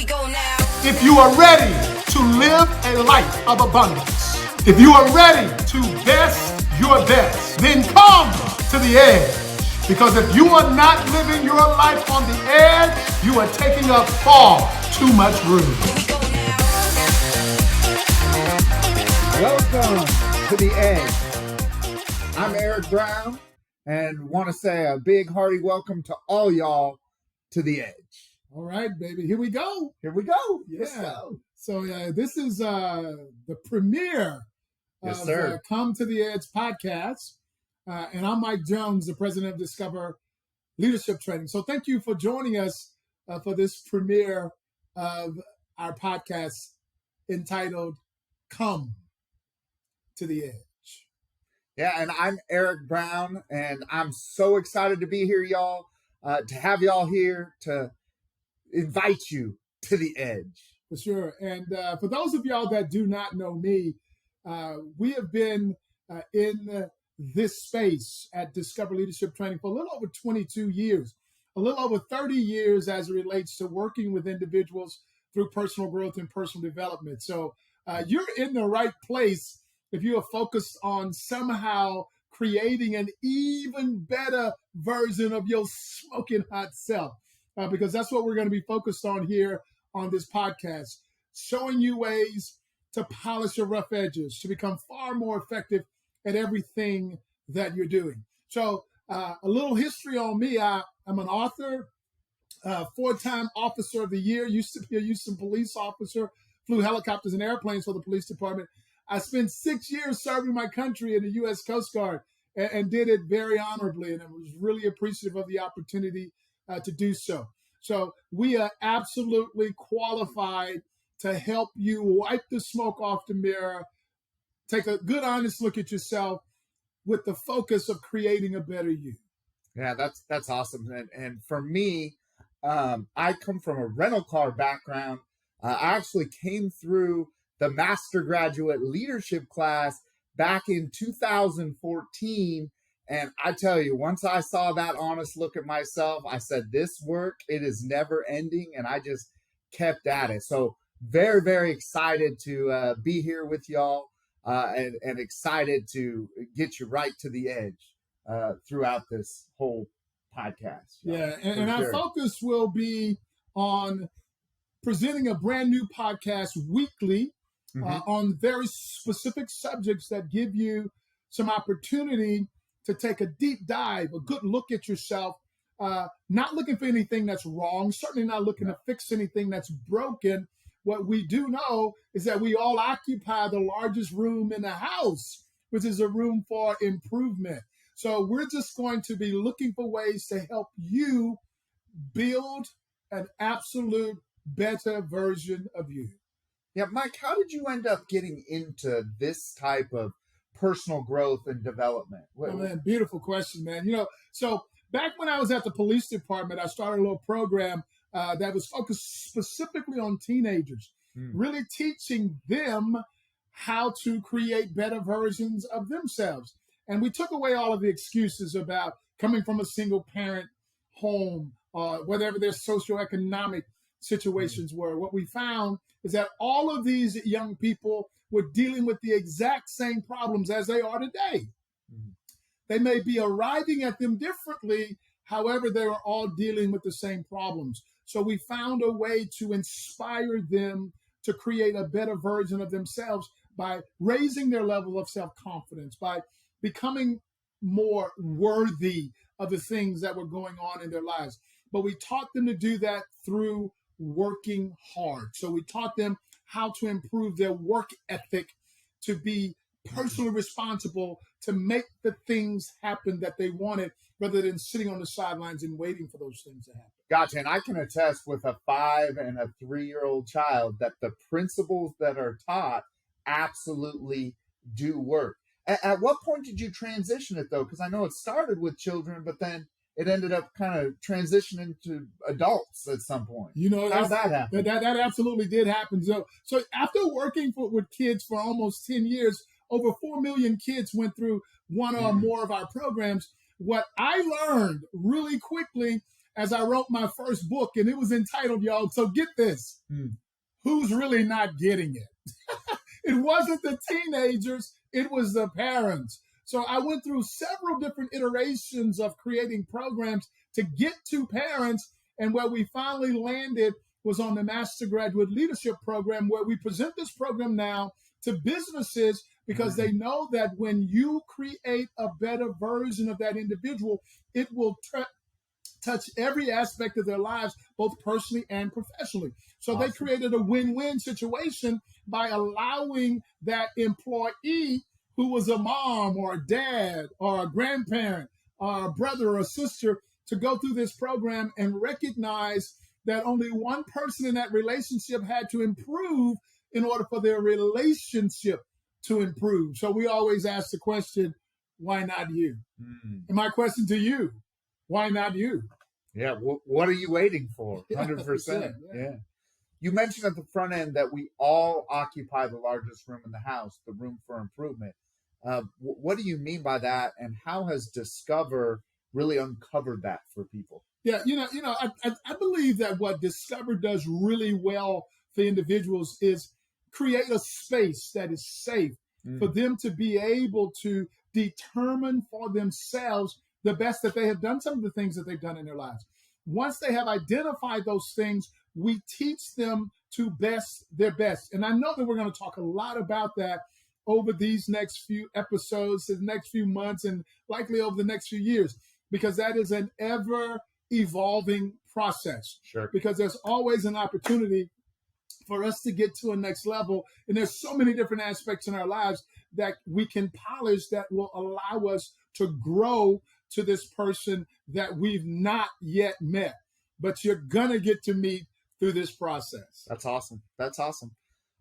we go now. If you are ready to live a life of abundance, if you are ready to best your best, then come to the edge. Because if you are not living your life on the edge, you are taking up far too much room. Here we go now. Welcome to the Edge. I'm Eric Brown and want to say a big hearty welcome to all y'all to the Edge. All right, baby, here we go. Here we go. Yeah. Let's go. So this is the premiere Yes, of sir. Come to the Edge podcast. And I'm Mike Jones, the president of Discover Leadership Training. So thank you for joining us for this premiere of our podcast entitled Come to the Edge. Yeah, and I'm Eric Brown, and I'm so excited to be here, y'all, to have y'all here to invite you to the Edge. For sure. And for those of y'all that do not know me, we have been in this space at Discover Leadership Training for a little over 22 years, a little over 30 years as it relates to working with individuals through personal growth and personal development. So you're in the right place if you are focused on somehow creating an even better version of your smoking hot self, because that's what we're going to be focused on here on this podcast, showing you ways to polish your rough edges, to become far more effective at everything that you're doing. So a little history on me. I'm an author, 4-time officer of the year, used to be a Houston police officer, flew helicopters and airplanes for the police department. I spent 6 years serving my country in the U.S. Coast Guard and did it very honorably, and I was really appreciative of the opportunity to do so. So we are absolutely qualified to help you wipe the smoke off the mirror, take a good, honest look at yourself with the focus of creating a better you. Yeah, that's awesome. And for me, I come from a rental car background. I actually came through the Master Graduate Leadership class back in 2014. And I tell you, once I saw that honest look at myself, I said, this work, it is never ending. And I just kept at it. So very, very excited to be here with y'all and excited to get you right to the edge throughout this whole podcast. Yeah, and our focus will be on presenting a brand new podcast weekly on very specific subjects that give you some opportunity to take a deep dive, a good look at yourself, not looking for anything that's wrong, certainly not looking to fix anything that's broken. What we do know is that we all occupy the largest room in the house, which is a room for improvement. So we're just going to be looking for ways to help you build an absolute better version of you. Yeah, Mike, how did you end up getting into this type of personal growth and development? Oh, man, beautiful question, man. So back when I was at the police department, I started a little program that was focused specifically on teenagers, really teaching them how to create better versions of themselves. And we took away all of the excuses about coming from a single parent home, whatever their socioeconomic situations were. What we found is that all of these young people were dealing with the exact same problems as they are today. They may be arriving at them differently. However, they are all dealing with the same problems. So we found a way to inspire them to create a better version of themselves by raising their level of self-confidence, by becoming more worthy of the things that were going on in their lives. But we taught them to do that through working hard. So we taught them how to improve their work ethic, to be personally responsible, to make the things happen that they wanted, rather than sitting on the sidelines and waiting for those things to happen. Gotcha. And I can attest with a 5 and a 3-year-old child that the principles that are taught absolutely do work. At what point did you transition it, though? Because I know it started with children, but then it ended up kind of transitioning to adults at some point. How did that happen? That absolutely did happen. So after working with kids for almost 10 years, over 4 million kids went through one or more of our programs. What I learned really quickly as I wrote my first book, and it was entitled, y'all, so get this, Who's Really Not Getting It? It wasn't the teenagers, it was the parents. So I went through several different iterations of creating programs to get to parents, and where we finally landed was on the Master Graduate Leadership Program, where we present this program now to businesses because they know that when you create a better version of that individual, it will touch every aspect of their lives, both personally and professionally. So They created a win-win situation by allowing that employee who was a mom or a dad or a grandparent or a brother or a sister to go through this program and recognize that only one person in that relationship had to improve in order for their relationship to improve. So we always ask the question, why not you? And my question to you, why not you? Yeah. What are you waiting for? 100%. Yeah. You mentioned at the front end that we all occupy the largest room in the house, the room for improvement. What do you mean by that? And how has Discover really uncovered that for people? Yeah, I believe that what Discover does really well for individuals is create a space that is safe for them to be able to determine for themselves the best that they have done, some of the things that they've done in their lives. Once they have identified those things, we teach them to best their best. And I know that we're going to talk a lot about that over these next few episodes, the next few months, and likely over the next few years, because that is an ever evolving process. Sure. Because there's always an opportunity for us to get to a next level. And there's so many different aspects in our lives that we can polish that will allow us to grow to this person that we've not yet met. But you're going to get to meet through this process. That's awesome. That's awesome.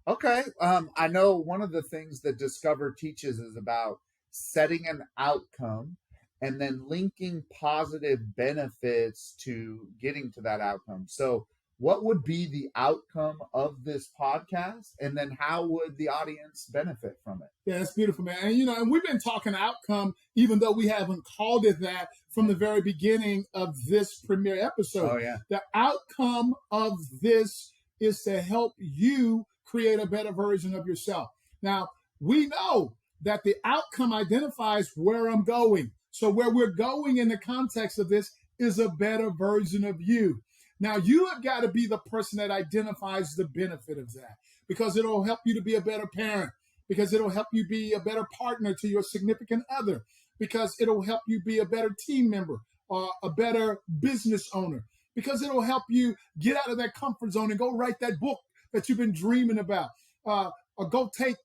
Okay. I know one of the things that Discover teaches is about setting an outcome and then linking positive benefits to getting to that outcome. So what would be the outcome of this podcast? And then how would the audience benefit from it? Yeah, that's beautiful, man. And we've been talking outcome, even though we haven't called it that from the very beginning of this premiere episode. Oh, yeah. The outcome of this is to help you create a better version of yourself. Now, we know that the outcome identifies where I'm going. So where we're going in the context of this is a better version of you. Now, you have got to be the person that identifies the benefit of that, because it'll help you to be a better parent, because it'll help you be a better partner to your significant other, because it'll help you be a better team member or a better business owner, because it'll help you get out of that comfort zone and go write that book that you've been dreaming about, or go take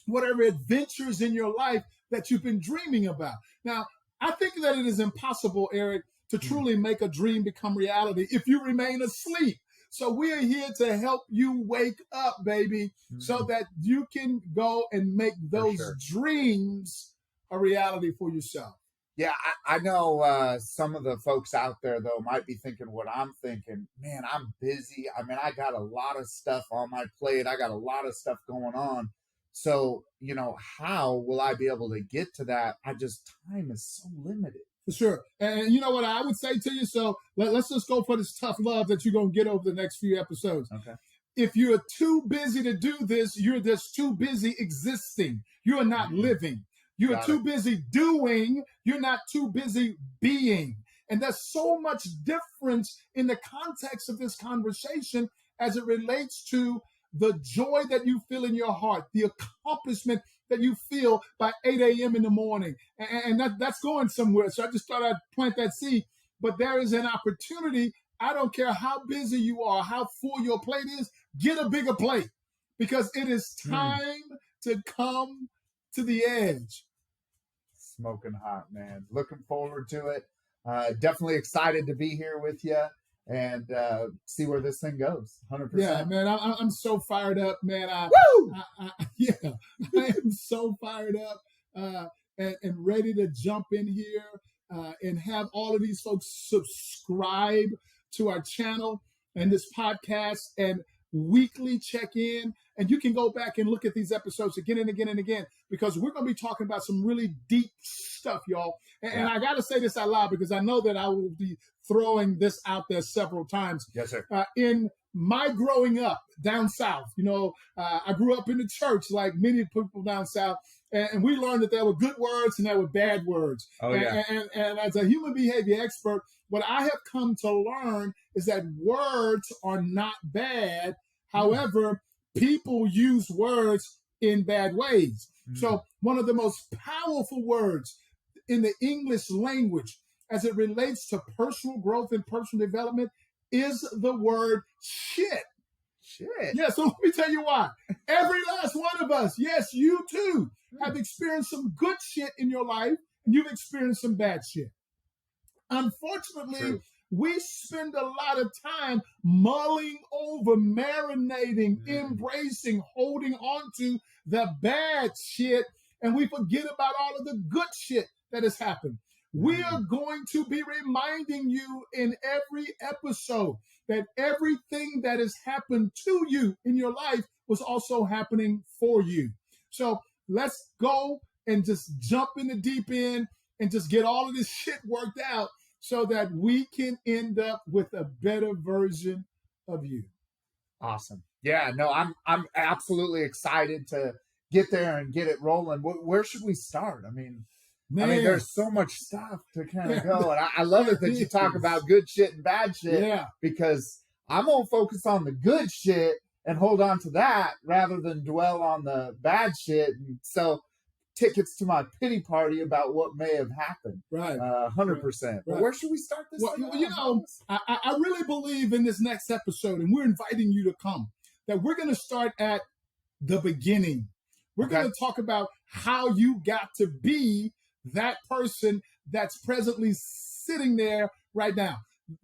whatever adventures in your life that you've been dreaming about. Now, I think that it is impossible, Eric, to truly make a dream become reality if you remain asleep. So we are here to help you wake up, baby, so that you can go and make those dreams a reality for yourself. Yeah, I know some of the folks out there, though, might be thinking what I'm thinking. Man, I'm busy. I mean, I got a lot of stuff on my plate. I got a lot of stuff going on. So, how will I be able to get to that? Time is so limited. For sure. And you know what I would say to you? So let's just go for this tough love that you're going to get over the next few episodes. Okay. If you're too busy to do this, you're just too busy existing. You are not living. You are too busy doing. You're not too busy being. And there's so much difference in the context of this conversation as it relates to the joy that you feel in your heart, the accomplishment that you feel by 8 a.m. in the morning. And that's going somewhere. So I just thought I'd plant that seed. But there is an opportunity. I don't care how busy you are, how full your plate is, get a bigger plate, because it is time to come to the edge. Smoking hot, man. Looking forward to it. Definitely excited to be here with you and see where this thing goes. 100%. Yeah, man, I'm so fired up, man. Woo! I am so fired up and ready to jump in here and have all of these folks subscribe to our channel and this podcast. And weekly check-in, and you can go back and look at these episodes again and again and again, because we're going to be talking about some really deep stuff, y'all. And I got to say this out loud because I know that I will be throwing this out there several times. Yes, sir. In my growing up down south, I grew up in the church like many people down south, and we learned that there were good words and there were bad words. Oh, yeah. And as a human behavior expert, what I have come to learn is that words are not bad. However, people use words in bad ways. So one of the most powerful words in the English language as it relates to personal growth and personal development is the word shit. Shit. Yeah, so let me tell you why. Every last one of us, yes, you too, have experienced some good shit in your life, and you've experienced some bad shit. Unfortunately, we spend a lot of time mulling over, marinating, embracing, holding on to the bad shit, and we forget about all of the good shit that has happened. We are going to be reminding you in every episode that everything that has happened to you in your life was also happening for you. So let's go and just jump in the deep end and just get all of this shit worked out so that we can end up with a better version of you. Awesome. Yeah, no, I'm absolutely excited to get there and get it rolling. Where should we start? I mean, there's so much stuff to kind of go. And I love it that you talk about good shit and bad shit, because I'm going to focus on the good shit and hold on to that rather than dwell on the bad shit and sell tickets to my pity party about what may have happened. Right. 100%. But where should we start this? Well, I really believe in this next episode, and we're inviting you to come, that we're going to start at the beginning. We're going to talk about how you got to be that person that's presently sitting there right now.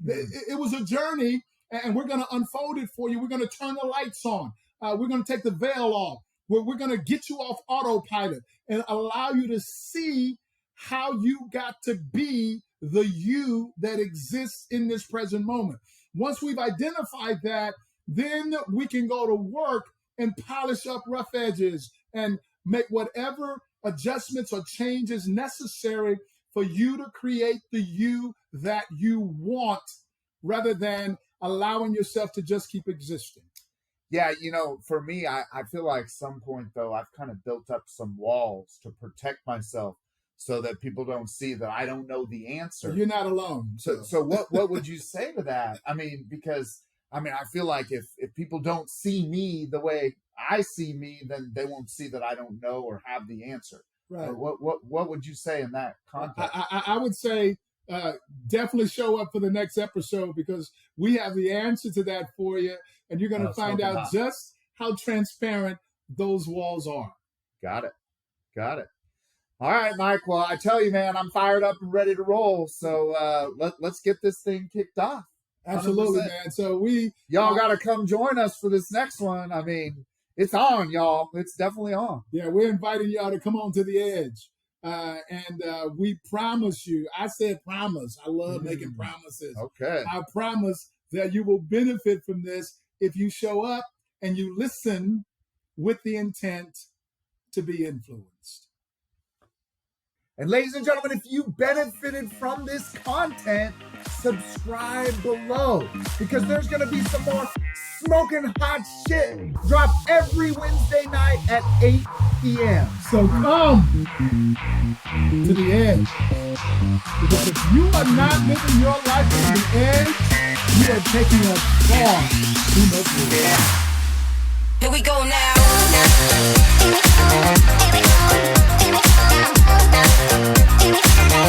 It was a journey, and we're going to unfold it for you. We're going to turn the lights on. We're going to take the veil off. We're going to get you off autopilot and allow you to see how you got to be the you that exists in this present moment. Once we've identified that, then we can go to work and polish up rough edges and make whatever adjustments or changes necessary for you to create the you that you want, rather than allowing yourself to just keep existing. Yeah, for me, I feel like some point, though, I've kind of built up some walls to protect myself so that people don't see that I don't know the answer. You're not alone. So what would you say to that? I mean, because, I feel like if people don't see me the way I see me, then they won't see that I don't know or have the answer. Right. What would you say in that context? I would say definitely show up for the next episode, because we have the answer to that for you, and you're going to find out just how transparent those walls are. Got it. All right, Mike. Well, I tell you, man, I'm fired up and ready to roll. So let's get this thing kicked off. 100%. Absolutely, man. So y'all got to come join us for this next one. I mean, it's on, y'all. It's definitely on. Yeah, we're inviting y'all to come on to the edge. And we promise you, I said promise. I love making promises. Okay. I promise that you will benefit from this if you show up and you listen with the intent to be influenced. And ladies and gentlemen, if you benefited from this content, subscribe below, because there's going to be some more smoking hot shit drop every Wednesday night at 8 p.m. So come to the edge. Because if you are not living your life to the edge, you are taking us far too much. Here we go now.